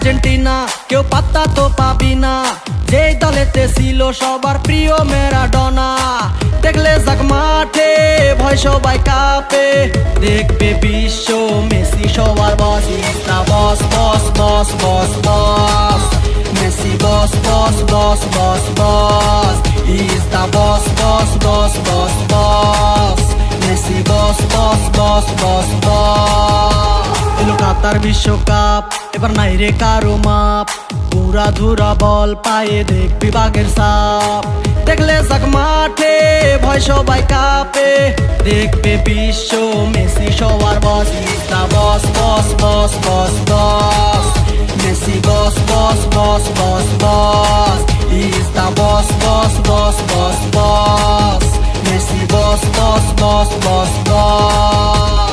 Argentina কেউ পাত্তা তো পাবি না, যেই দলেতে ছিল সবার প্রিয় ম্যারাডোনা। দেখলে যাক মাঠে ভয় সবাই কাঁপে, দেখবে বিশ্ব মেসি সবার boss. Is the boss boss boss boss boss, Messi boss boss boss boss boss. Is the boss boss boss boss boss, Messi boss boss boss boss boss. এলো কাতার বিশ্বকাপ, এবার নাই রে কারো মাপ, পুরা ধুরা বল পায়ে দেখবি বাঘের সাপ। দেখলে যাক মাঠে ভয় সবাই কাঁপে, দেখবে বিশ্ব মেসি সবার boss. Is the boss boss boss boss boss, Messi boss boss boss boss boss. Is the boss boss boss boss boss, Messi boss boss boss boss boss.